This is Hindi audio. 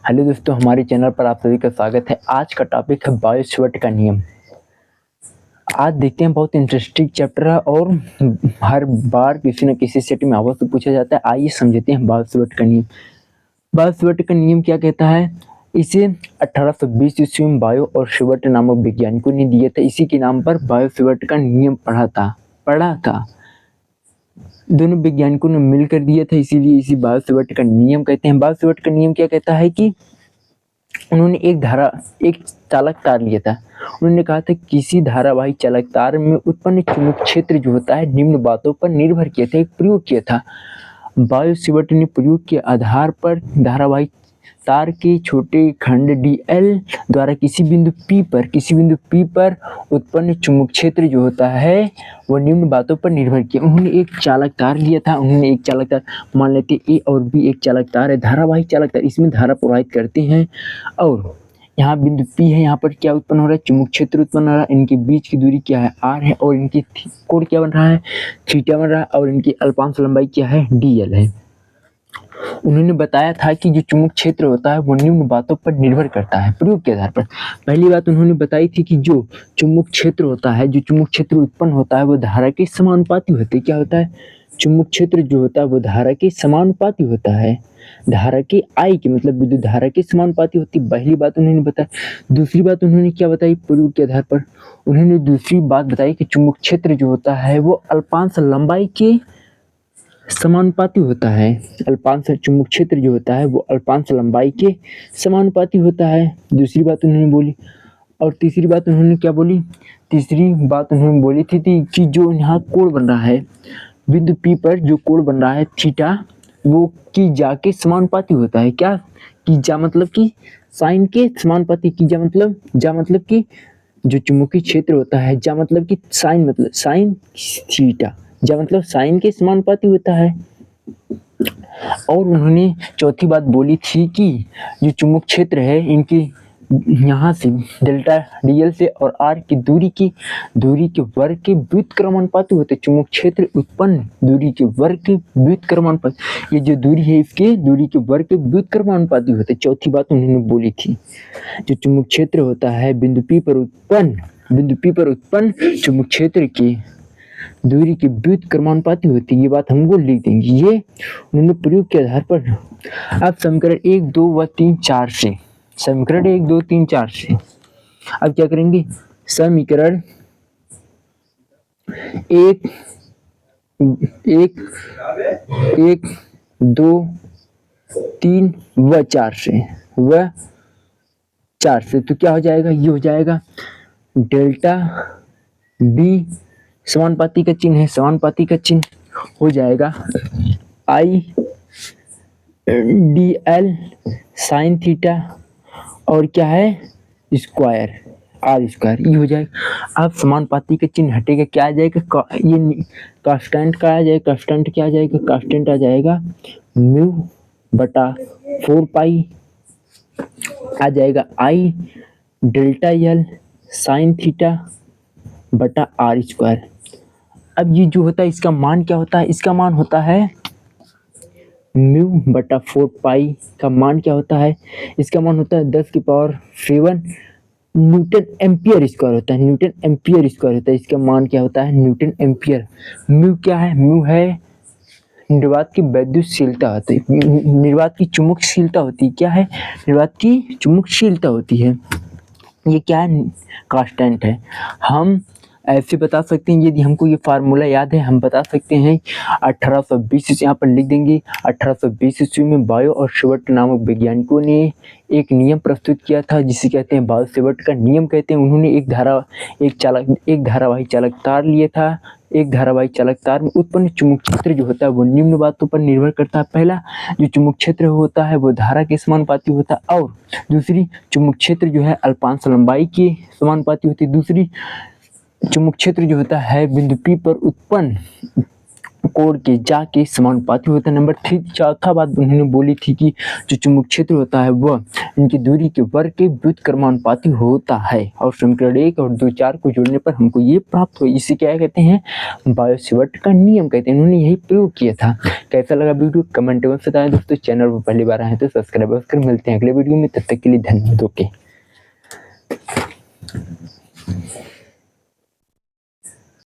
हेलो दोस्तों, हमारे चैनल पर आप सभी का स्वागत है। आज का टॉपिक है बायो-सैवर्ट का नियम। आज देखते हैं, बहुत इंटरेस्टिंग चैप्टर है और हर बार किसी न किसी सेट में अवश्य पूछा जाता है। आइए समझते हैं बायो-सैवर्ट का नियम। बायो-सैवर्ट का नियम क्या कहता है? इसे 1820 ईस्वी में बायो और सैवर्ट नामक वैज्ञानिकों ने दिया था। इसी के नाम पर बायो-सैवर्ट का नियम पढ़ा था। दोनों वैज्ञानिकों ने मिलकर दिया था, इसीलिए इसी बायो-सैवर्ट का नियम कहते हैं। बायो-सैवर्ट का नियम क्या कहता है कि उन्होंने एक चालक तार लिया था। उन्होंने कहा था किसी धारावाही चालक तार में उत्पन्न चुंबक क्षेत्र जो होता है निम्न बातों पर निर्भर किया था, एक प्रयोग किया था। बायो-सैवर्ट ने प्रयोग के आधार पर धारावाही तार के छोटे खंड dl द्वारा किसी बिंदु P पर उत्पन्न चुंबक क्षेत्र जो होता है वह निम्न बातों पर निर्भर किया। उन्होंने एक चालक तार लिया था। मान लेते A और B एक चालक तार है, धारावाही चालक तार, इसमें धारा प्रवाहित करते हैं और यहाँ बिंदु P है, यहाँ पर क्या उत्पन्न हो रहा है? चुंबक क्षेत्र उत्पन्न हो रहा है। इनके बीच की दूरी क्या है? r है और इनकी कोण क्या बन रहा है? थीटा बन रहा है और इनकी अल्पांश लंबाई क्या है? dl है। उन्होंने बताया था कि जो चुंबक क्षेत्र होता है वो निम्न बातों पर निर्भर करता है प्रयोग के आधार पर। पहली बात उन्होंने बताई थी कि जो चुंबक क्षेत्र होता है, जो चुंबक क्षेत्र उत्पन्न होता है वो धारा के समानुपाती होते हैं। क्या होता है? चुंबक क्षेत्र जो होता है वो धारा के समानुपाती होता है। धारा के I के मतलब विद्युत धारा के समानुपाती होती है। पहली बात उन्होंने बताई। दूसरी बात उन्होंने क्या बताई प्रयोग के आधार पर? उन्होंने दूसरी बात बताई कि चुंबक क्षेत्र जो होता है वो अल्पांश लंबाई के समानुपाती होता है। अल्पांश चुंबक क्षेत्र जो होता है वो अल्पांश लंबाई के समानुपाती होता है। दूसरी बात उन्होंने बोली। और तीसरी बात उन्होंने क्या बोली? तीसरी बात उन्होंने बोली थी कि जो यहाँ कोण बन रहा है बिंदु P पर, जो कोण बन रहा है थीटा, वो की जा के समानुपाती होता है। क्या? की जा मतलब कि साइन के समानुपाती। की जा मतलब कि जो चुंबकीय क्षेत्र होता है, जा मतलब कि साइन थीटा, जा मतलब साइन के समानुपाती होता है। और उन्होंने चौथी बात बोली थी कि जो चुंबक क्षेत्र है इनकी यहाँ से डेल्टा dl से और r की दूरी के वर्ग के व्युत्क्रमानुपाती होते हैं। चुंबक क्षेत्र उत्पन्न दूरी के वर्ग के व्युत्क्रमानुपाती, ये जो दूरी है इसके दूरी के वर्ग के व्युत्क्रमानुपाती होते हैं। चौथी बात उन्होंने बोली थी जो चुंबक क्षेत्र होता है बिंदु P पर उत्पन्न चुंबक क्षेत्र की दूरी के व्युत्क्रमानुपाती होती है। ये बात हमको लिख देंगे। ये उन्होंने प्रयोग के आधार पर। अब समीकरण 1, 2 व 3, 4 से, समीकरण 1, 2, 3, 4 से अब क्या करेंगे? समीकरण 1, 2, 3 व 4 से तो क्या हो जाएगा? ये हो जाएगा डेल्टा B समानुपाती का चिन्ह है, समानुपाती का चिन्ह हो जाएगा I dl साइन थीटा और क्या है? स्क्वायर r स्क्वायर, ये हो जाएगा। अब समानुपाती का चिन्ह हटेगा, क्या आ जाएगा? ये कांस्टेंट का आ जाएगा। कांस्टेंट क्या आ जाएगा? कांस्टेंट आ जाएगा म्यू बटा 4 पाई आ जाएगा I delta l sine theta बटा r स्क्वायर। अब ये जो होता है इसका मान क्या होता है? इसका मान होता है म्यू बटा 4 पाई का मान क्या होता है? इसका मान होता है 10 की पावर 7 न्यूटन एम्पियर स्क्वायर होता है। न्यूटन एम्पियर स्क्वायर होता है। इसका मान क्या होता है? Newton ampere. म्यू क्या है? म्यू है निर्वात की वैद्युतशीलता होती है, निर्वात की चुंबकशीलता होती है। क्या है? निर्वात की चुंबकशीलता होती है। ये क्या है? कांस्टेंट है। हम ऐसे बता सकते हैं, यदि हमको ये फार्मूला याद है हम बता सकते हैं 1820 से यहाँ पर लिख देंगे। 1820 ईस्वी में बायो और सैवर्ट नामक वैज्ञानिकों ने एक नियम प्रस्तुत किया था जिसे कहते हैं बायो-सैवर्ट का नियम कहते हैं। उन्होंने एक धारावाही चालक तार लिया था। एक धारावाही चालक तार में उत्पन्न चुंबक क्षेत्र जो होता है वो निम्न बातों पर निर्भर करता है। पहला जो चुंबक क्षेत्र होता है वो धारा के समानुपाती होता है और दूसरी चुंबक क्षेत्र जो है अल्पांश लंबाई के समानुपाती होती है। दूसरी चुंबक क्षेत्र जो होता है बिंदु P पर उत्पन्न कोण के जाके समानुपाती होता है। नंबर 3 चौथा बात उन्होंने बोली थी कि जो चुंबक क्षेत्र होता है वह इनकी दूरी के वर्ग के व्युत्क्रमानुपाती होता है। और समीकरण 1 और 2 4 को जोड़ने पर हमको ये प्राप्त हो, इसे क्या कहते हैं, बायोट-सवार्ट का नियम कहते हैं। उन्होंने यही प्रयोग किया था। कैसा लगा वीडियो कमेंट में बताएं दोस्तों। चैनल पर पहली बार आए तो सब्सक्राइब कर, मिलते हैं अगले वीडियो में, तब तक के लिए धन्यवाद। ओके।